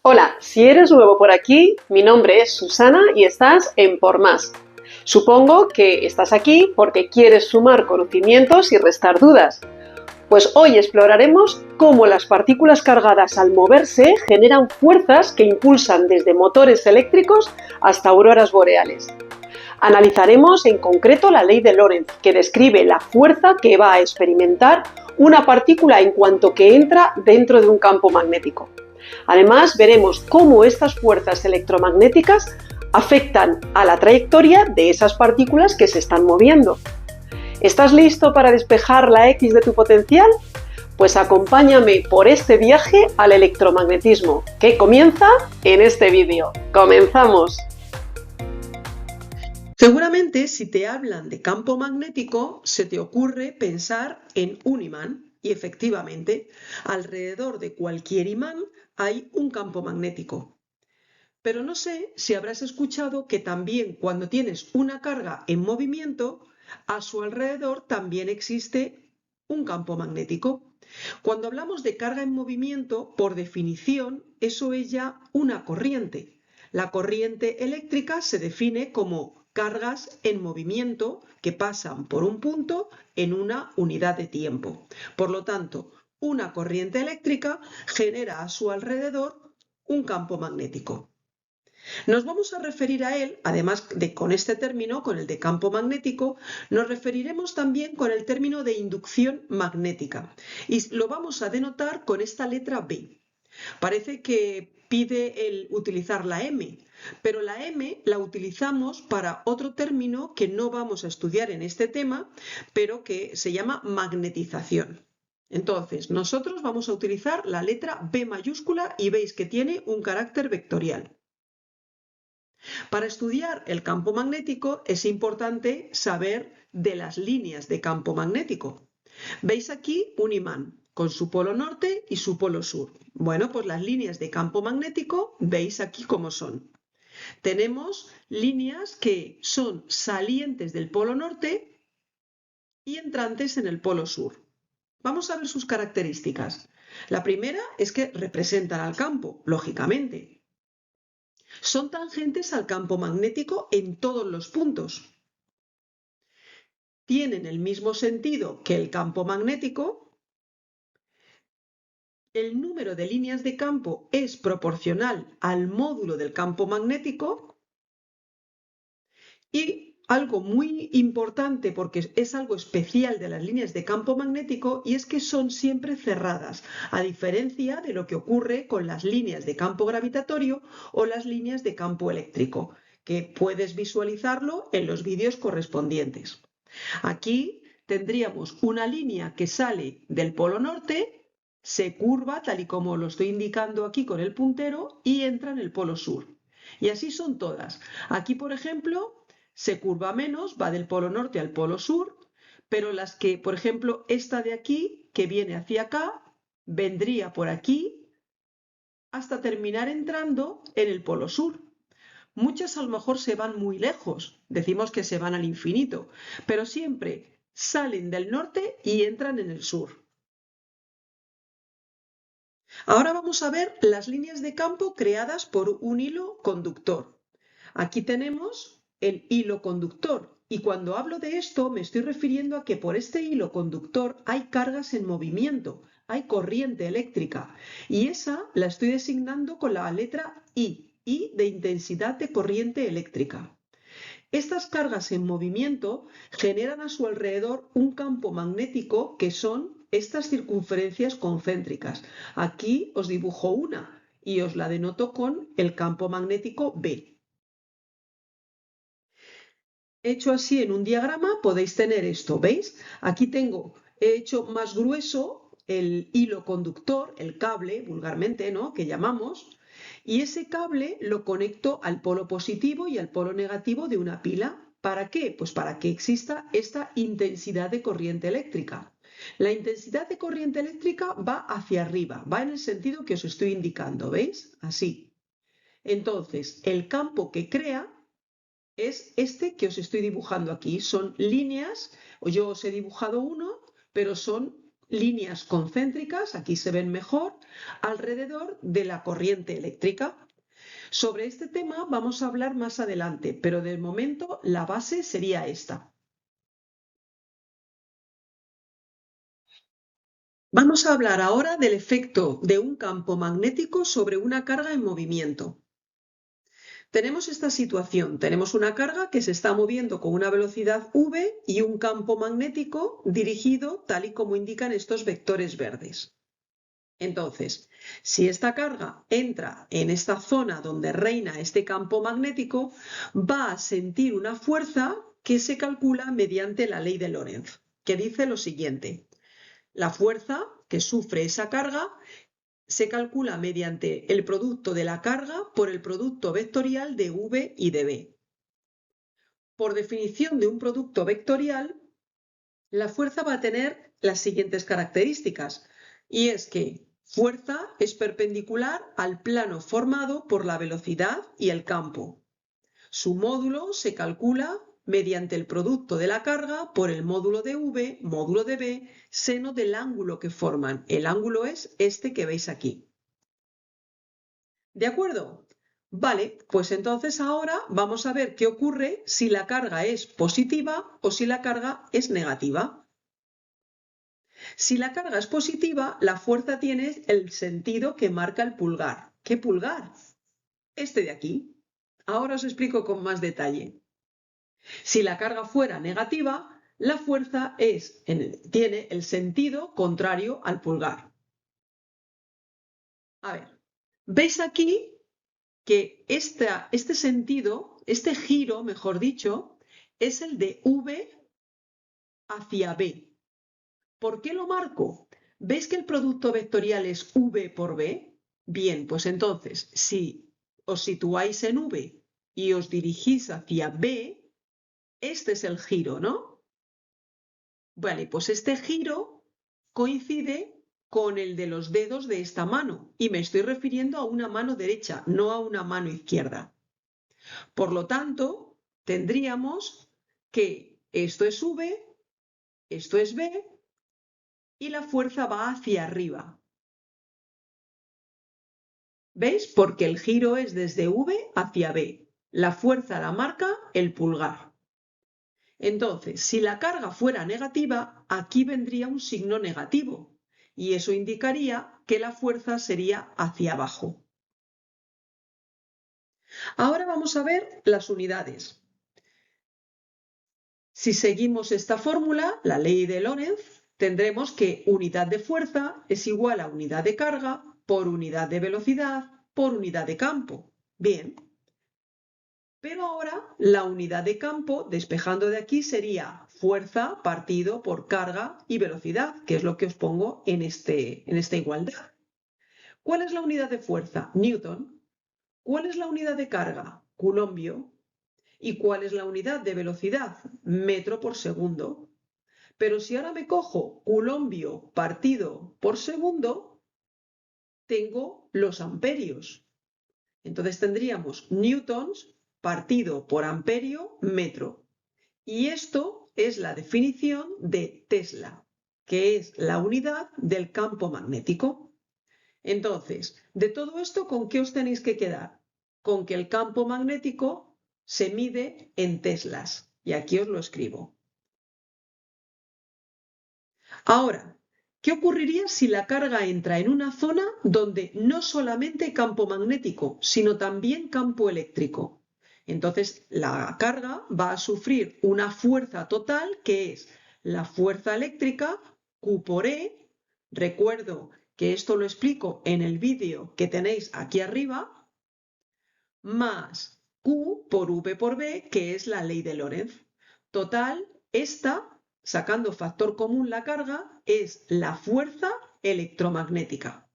Hola, si eres nuevo por aquí, mi nombre es Susana y estás en Por Más. Supongo que estás aquí porque quieres sumar conocimientos y restar dudas. Pues hoy exploraremos cómo las partículas cargadas al moverse generan fuerzas que impulsan desde motores eléctricos hasta auroras boreales. Analizaremos en concreto la ley de Lorentz, que describe la fuerza que va a experimentar una partícula en cuanto que entra dentro de un campo magnético. Además, veremos cómo estas fuerzas electromagnéticas afectan a la trayectoria de esas partículas que se están moviendo. ¿Estás listo para despejar la X de tu potencial? Pues acompáñame por este viaje al electromagnetismo, que comienza en este vídeo. ¡Comenzamos! Seguramente si te hablan de campo magnético, se te ocurre pensar en un imán. Y efectivamente, alrededor de cualquier imán hay un campo magnético. Pero no sé si habrás escuchado que también cuando tienes una carga en movimiento, a su alrededor también existe un campo magnético. Cuando hablamos de carga en movimiento, por definición, eso es ya una corriente. La corriente eléctrica se define como cargas en movimiento que pasan por un punto en una unidad de tiempo. Por lo tanto, una corriente eléctrica genera a su alrededor un campo magnético. Nos vamos a referir a él, además de con este término, con el de campo magnético, nos referiremos también con el término de inducción magnética y lo vamos a denotar con esta letra B. Parece que pide el utilizar la M, pero la M la utilizamos para otro término que no vamos a estudiar en este tema, pero que se llama magnetización. Entonces, nosotros vamos a utilizar la letra B mayúscula y veis que tiene un carácter vectorial. Para estudiar el campo magnético es importante saber de las líneas de campo magnético. ¿Veis aquí un imán con su polo norte y su polo sur? Bueno, pues las líneas de campo magnético veis aquí cómo son. Tenemos líneas que son salientes del polo norte y entrantes en el polo sur. Vamos a ver sus características. La primera es que representan al campo, lógicamente. Son tangentes al campo magnético en todos los puntos. Tienen el mismo sentido que el campo magnético. El número de líneas de campo es proporcional al módulo del campo magnético. Y algo muy importante, porque es algo especial de las líneas de campo magnético, y es que son siempre cerradas, a diferencia de lo que ocurre con las líneas de campo gravitatorio o las líneas de campo eléctrico, que puedes visualizarlo en los vídeos correspondientes. Aquí tendríamos una línea que sale del polo norte, se curva tal y como lo estoy indicando aquí con el puntero y entra en el polo sur. Y así son todas. Aquí, por ejemplo, se curva menos, va del polo norte al polo sur, pero las que, por ejemplo, esta de aquí, que viene hacia acá, vendría por aquí hasta terminar entrando en el polo sur. Muchas a lo mejor se van muy lejos, decimos que se van al infinito, pero siempre salen del norte y entran en el sur. Ahora vamos a ver las líneas de campo creadas por un hilo conductor. Aquí tenemos el hilo conductor y cuando hablo de esto me estoy refiriendo a que por este hilo conductor hay cargas en movimiento, hay corriente eléctrica y esa la estoy designando con la letra I de intensidad de corriente eléctrica. Estas cargas en movimiento generan a su alrededor un campo magnético que son estas circunferencias concéntricas. Aquí os dibujo una y os la denoto con el campo magnético B. Hecho así en un diagrama podéis tener esto, ¿veis? Aquí he hecho más grueso el hilo conductor, el cable, vulgarmente, ¿no?, que llamamos, y ese cable lo conecto al polo positivo y al polo negativo de una pila. ¿Para qué? Pues para que exista esta intensidad de corriente eléctrica. La intensidad de corriente eléctrica va hacia arriba, va en el sentido que os estoy indicando, ¿veis? Así. Entonces, el campo que crea es este que os estoy dibujando aquí. Son líneas, yo os he dibujado uno, pero son líneas concéntricas, aquí se ven mejor, alrededor de la corriente eléctrica. Sobre este tema vamos a hablar más adelante, pero de momento la base sería esta. Vamos a hablar ahora del efecto de un campo magnético sobre una carga en movimiento. Tenemos esta situación, tenemos una carga que se está moviendo con una velocidad v y un campo magnético dirigido tal y como indican estos vectores verdes. Entonces, si esta carga entra en esta zona donde reina este campo magnético, va a sentir una fuerza que se calcula mediante la ley de Lorentz, que dice lo siguiente. La fuerza que sufre esa carga se calcula mediante el producto de la carga por el producto vectorial de v y de b. Por definición de un producto vectorial, la fuerza va a tener las siguientes características, y es que fuerza es perpendicular al plano formado por la velocidad y el campo. Su módulo se calcula mediante el producto de la carga por el módulo de v, módulo de b, seno del ángulo que forman. El ángulo es este que veis aquí. ¿De acuerdo? Vale, pues entonces ahora vamos a ver qué ocurre si la carga es positiva o si la carga es negativa. Si la carga es positiva, la fuerza tiene el sentido que marca el pulgar. ¿Qué pulgar? Este de aquí. Ahora os explico con más detalle. Si la carga fuera negativa, la fuerza tiene el sentido contrario al pulgar. A ver, ¿veis aquí que este sentido, este giro, mejor dicho, es el de v hacia b? ¿Por qué lo marco? ¿Veis que el producto vectorial es v por b? Bien, pues entonces, si os situáis en v y os dirigís hacia b, este es el giro, ¿no? Vale, pues este giro coincide con el de los dedos de esta mano, y me estoy refiriendo a una mano derecha, no a una mano izquierda. Por lo tanto, tendríamos que esto es v, esto es b, y la fuerza va hacia arriba. ¿Veis? Porque el giro es desde v hacia b. La fuerza la marca el pulgar. Entonces, si la carga fuera negativa, aquí vendría un signo negativo, y eso indicaría que la fuerza sería hacia abajo. Ahora vamos a ver las unidades. Si seguimos esta fórmula, la ley de Lorentz, tendremos que unidad de fuerza es igual a unidad de carga por unidad de velocidad por unidad de campo. Bien. Pero ahora la unidad de campo, despejando de aquí, sería fuerza partido por carga y velocidad, que es lo que os pongo en esta igualdad. ¿Cuál es la unidad de fuerza? Newton. ¿Cuál es la unidad de carga? Culombio. ¿Y cuál es la unidad de velocidad? Metro por segundo. Pero si ahora me cojo culombio partido por segundo, tengo los amperios. Entonces tendríamos newtons partido por amperio metro. Y esto es la definición de Tesla, que es la unidad del campo magnético. Entonces, de todo esto, ¿con qué os tenéis que quedar? Con que el campo magnético se mide en teslas. Y aquí os lo escribo. Ahora, ¿qué ocurriría si la carga entra en una zona donde no solamente hay campo magnético, sino también campo eléctrico? Entonces, la carga va a sufrir una fuerza total que es la fuerza eléctrica Q por E. Recuerdo que esto lo explico en el vídeo que tenéis aquí arriba, más Q por V por B, que es la ley de Lorentz. Total, sacando factor común la carga, es la fuerza electromagnética.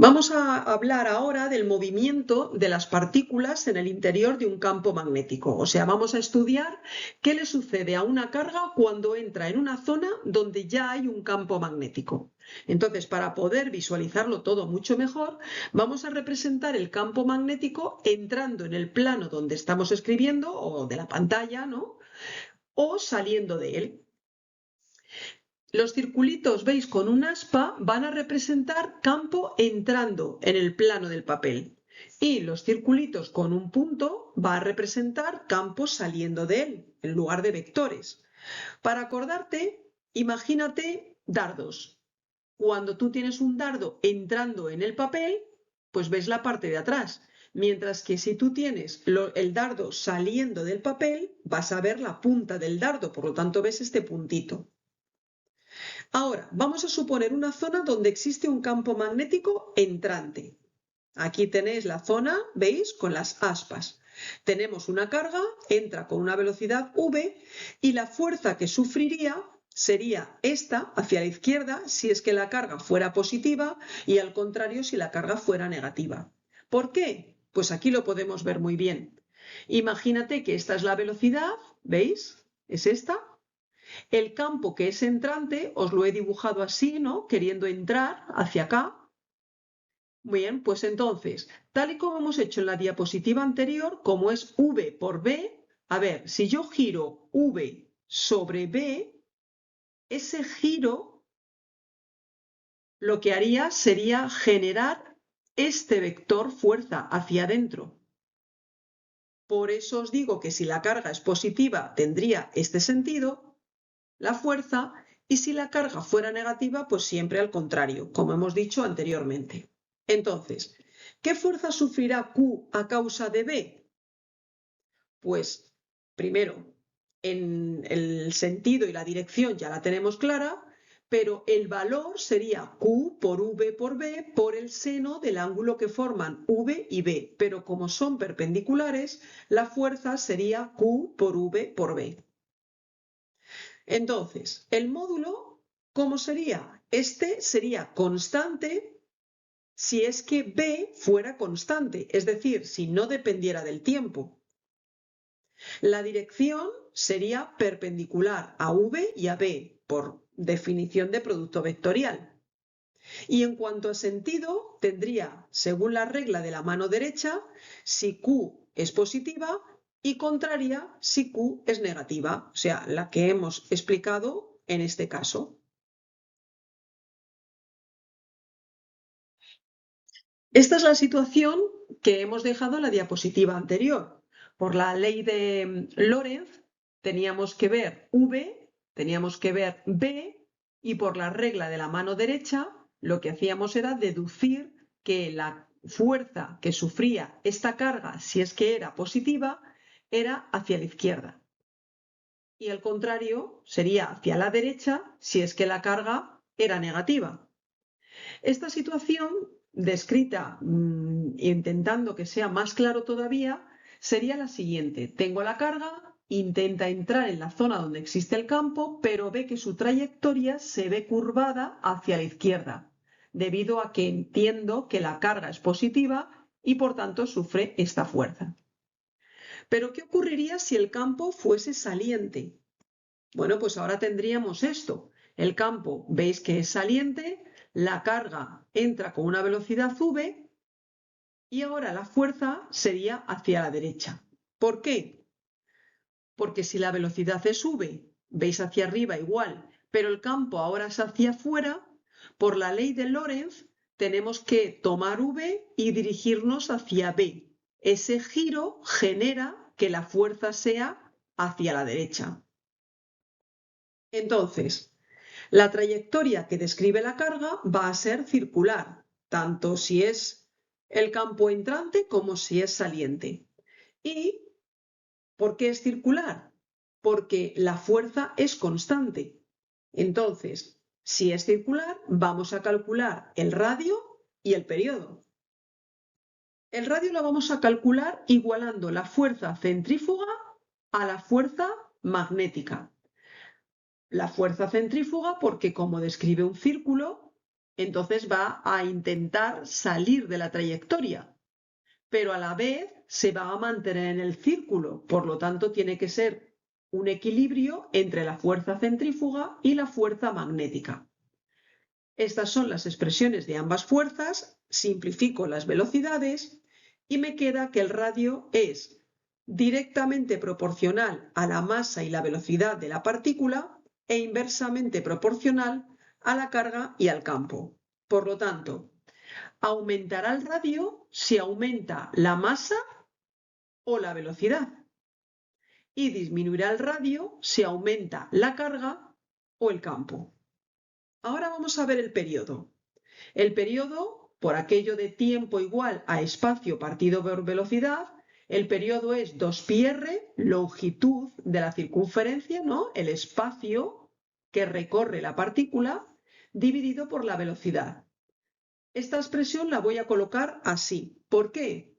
Vamos a hablar ahora del movimiento de las partículas en el interior de un campo magnético. O sea, vamos a estudiar qué le sucede a una carga cuando entra en una zona donde ya hay un campo magnético. Entonces, para poder visualizarlo todo mucho mejor, vamos a representar el campo magnético entrando en el plano donde estamos escribiendo o de la pantalla, ¿no? o saliendo de él. Los circulitos, veis, con un aspa van a representar campo entrando en el plano del papel. Y los circulitos con un punto va a representar campo saliendo de él, en lugar de vectores. Para acordarte, imagínate dardos. Cuando tú tienes un dardo entrando en el papel, pues ves la parte de atrás. Mientras que si tú tienes el dardo saliendo del papel, vas a ver la punta del dardo, por lo tanto ves este puntito. Ahora, vamos a suponer una zona donde existe un campo magnético entrante. Aquí tenéis la zona, ¿veis? Con las aspas. Tenemos una carga, entra con una velocidad v y la fuerza que sufriría sería esta hacia la izquierda si es que la carga fuera positiva y al contrario si la carga fuera negativa. ¿Por qué? Pues aquí lo podemos ver muy bien. Imagínate que esta es la velocidad, ¿veis? Es esta. El campo que es entrante os lo he dibujado así, ¿no? Queriendo entrar hacia acá. Bien, pues entonces, tal y como hemos hecho en la diapositiva anterior, como es V por B, a ver, si yo giro V sobre B, ese giro lo que haría sería generar este vector fuerza hacia adentro. Por eso os digo que si la carga es positiva tendría este sentido, la fuerza, y si la carga fuera negativa, pues siempre al contrario, como hemos dicho anteriormente. Entonces, ¿qué fuerza sufrirá Q a causa de B? Pues, primero, en el sentido y la dirección ya la tenemos clara, pero el valor sería Q por V por B por el seno del ángulo que forman V y B, pero como son perpendiculares, la fuerza sería Q por V por B. Entonces, el módulo, ¿cómo sería? Este sería constante si es que B fuera constante, es decir, si no dependiera del tiempo. La dirección sería perpendicular a V y a B, por definición de producto vectorial. Y en cuanto a sentido, tendría, según la regla de la mano derecha, si Q es positiva y contraria si Q es negativa, o sea, la que hemos explicado en este caso. Esta es la situación que hemos dejado en la diapositiva anterior. Por la ley de Lorentz teníamos que ver V, teníamos que ver B y por la regla de la mano derecha lo que hacíamos era deducir que la fuerza que sufría esta carga, si es que era positiva, era hacia la izquierda. Y al contrario, sería hacia la derecha si es que la carga era negativa. Esta situación, descrita intentando que sea más claro todavía, sería la siguiente. Tengo la carga, intenta entrar en la zona donde existe el campo, pero ve que su trayectoria se ve curvada hacia la izquierda, debido a que entiendo que la carga es positiva y por tanto sufre esta fuerza. Pero ¿qué ocurriría si el campo fuese saliente? Bueno, pues ahora tendríamos esto. El campo, veis que es saliente, la carga entra con una velocidad v y ahora la fuerza sería hacia la derecha. ¿Por qué? Porque si la velocidad es v, veis hacia arriba igual, pero el campo ahora es hacia afuera, por la ley de Lorentz tenemos que tomar v y dirigirnos hacia b. Ese giro genera que la fuerza sea hacia la derecha. Entonces, la trayectoria que describe la carga va a ser circular, tanto si es el campo entrante como si es saliente. ¿Y por qué es circular? Porque la fuerza es constante. Entonces, si es circular, vamos a calcular el radio y el periodo. El radio lo vamos a calcular igualando la fuerza centrífuga a la fuerza magnética. La fuerza centrífuga porque como describe un círculo, entonces va a intentar salir de la trayectoria, pero a la vez se va a mantener en el círculo, por lo tanto tiene que ser un equilibrio entre la fuerza centrífuga y la fuerza magnética. Estas son las expresiones de ambas fuerzas, simplifico las velocidades y me queda que el radio es directamente proporcional a la masa y la velocidad de la partícula e inversamente proporcional a la carga y al campo. Por lo tanto, aumentará el radio si aumenta la masa o la velocidad y disminuirá el radio si aumenta la carga o el campo. Ahora vamos a ver el periodo. El periodo, por aquello de tiempo igual a espacio partido por velocidad, el periodo es 2πr, longitud de la circunferencia, ¿no? El espacio que recorre la partícula, dividido por la velocidad. Esta expresión la voy a colocar así. ¿Por qué?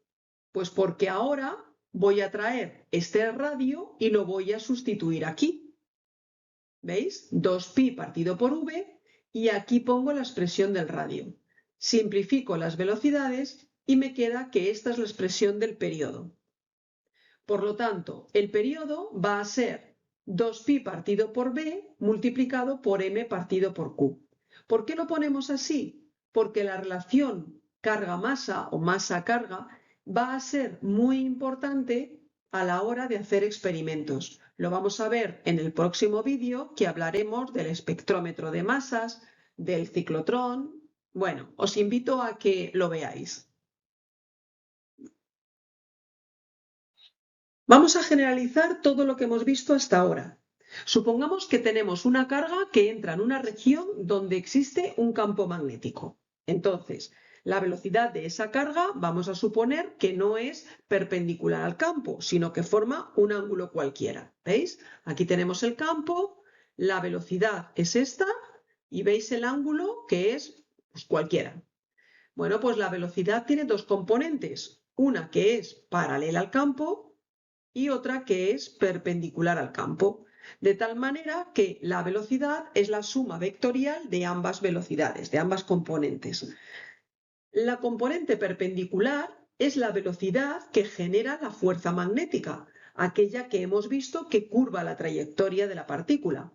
Pues porque ahora voy a traer este radio y lo voy a sustituir aquí. ¿Veis? 2pi partido por v y aquí pongo la expresión del radio. Simplifico las velocidades y me queda que esta es la expresión del periodo. Por lo tanto, el periodo va a ser 2pi partido por v multiplicado por m partido por q. ¿Por qué lo ponemos así? Porque la relación carga-masa o masa-carga va a ser muy importante a la hora de hacer experimentos. Lo vamos a ver en el próximo vídeo, que hablaremos del espectrómetro de masas, del ciclotrón. Bueno, os invito a que lo veáis. Vamos a generalizar todo lo que hemos visto hasta ahora. Supongamos que tenemos una carga que entra en una región donde existe un campo magnético. Entonces, la velocidad de esa carga vamos a suponer que no es perpendicular al campo, sino que forma un ángulo cualquiera. ¿Veis? Aquí tenemos el campo, la velocidad es esta y veis el ángulo que es pues, cualquiera. Bueno, pues la velocidad tiene dos componentes, una que es paralela al campo y otra que es perpendicular al campo, de tal manera que la velocidad es la suma vectorial de ambas velocidades, de ambas componentes. La componente perpendicular es la velocidad que genera la fuerza magnética, aquella que hemos visto que curva la trayectoria de la partícula.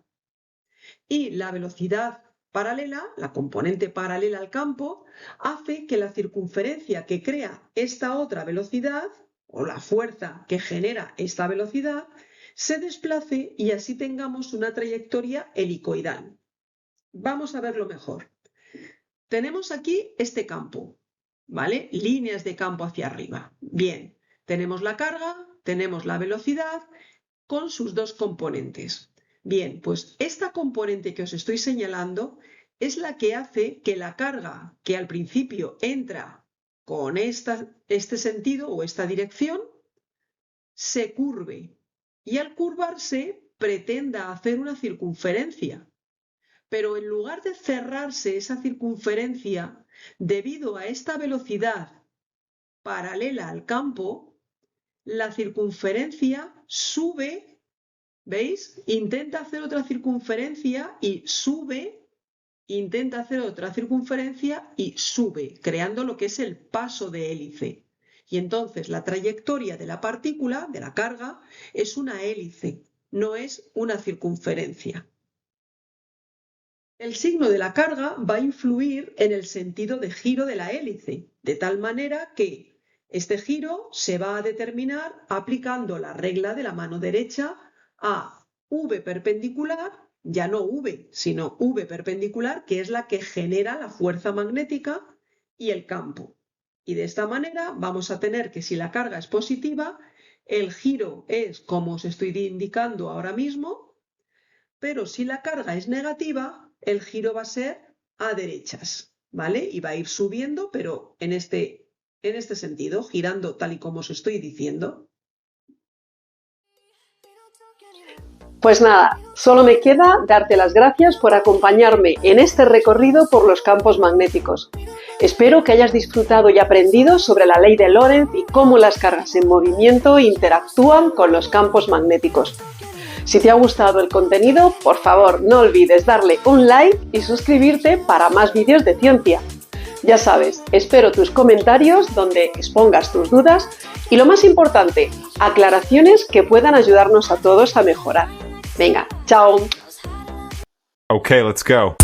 Y la velocidad paralela, la componente paralela al campo, hace que la circunferencia que crea esta otra velocidad, o la fuerza que genera esta velocidad, se desplace y así tengamos una trayectoria helicoidal. Vamos a verlo mejor. Tenemos aquí este campo, ¿vale? Líneas de campo hacia arriba. Bien, tenemos la carga, tenemos la velocidad con sus dos componentes. Bien, pues esta componente que os estoy señalando es la que hace que la carga que al principio entra con este sentido o esta dirección se curve y al curvarse pretenda hacer una circunferencia. Pero en lugar de cerrarse esa circunferencia, debido a esta velocidad paralela al campo, la circunferencia sube, ¿veis? Intenta hacer otra circunferencia y sube, intenta hacer otra circunferencia y sube, creando lo que es el paso de hélice. Y entonces la trayectoria de la partícula, de la carga, es una hélice, no es una circunferencia. El signo de la carga va a influir en el sentido de giro de la hélice, de tal manera que este giro se va a determinar aplicando la regla de la mano derecha a V perpendicular, ya no V, sino V perpendicular, que es la que genera la fuerza magnética y el campo. Y de esta manera vamos a tener que si la carga es positiva, el giro es como os estoy indicando ahora mismo, pero si la carga es negativa, el giro va a ser a derechas, ¿vale? Y va a ir subiendo, pero en este sentido, girando tal y como os estoy diciendo. Pues nada, solo me queda darte las gracias por acompañarme en este recorrido por los campos magnéticos. Espero que hayas disfrutado y aprendido sobre la ley de Lorentz y cómo las cargas en movimiento interactúan con los campos magnéticos. Si te ha gustado el contenido, por favor no olvides darle un like y suscribirte para más vídeos de ciencia. Ya sabes, espero tus comentarios donde expongas tus dudas y lo más importante, aclaraciones que puedan ayudarnos a todos a mejorar. Venga, chao. Okay, let's go.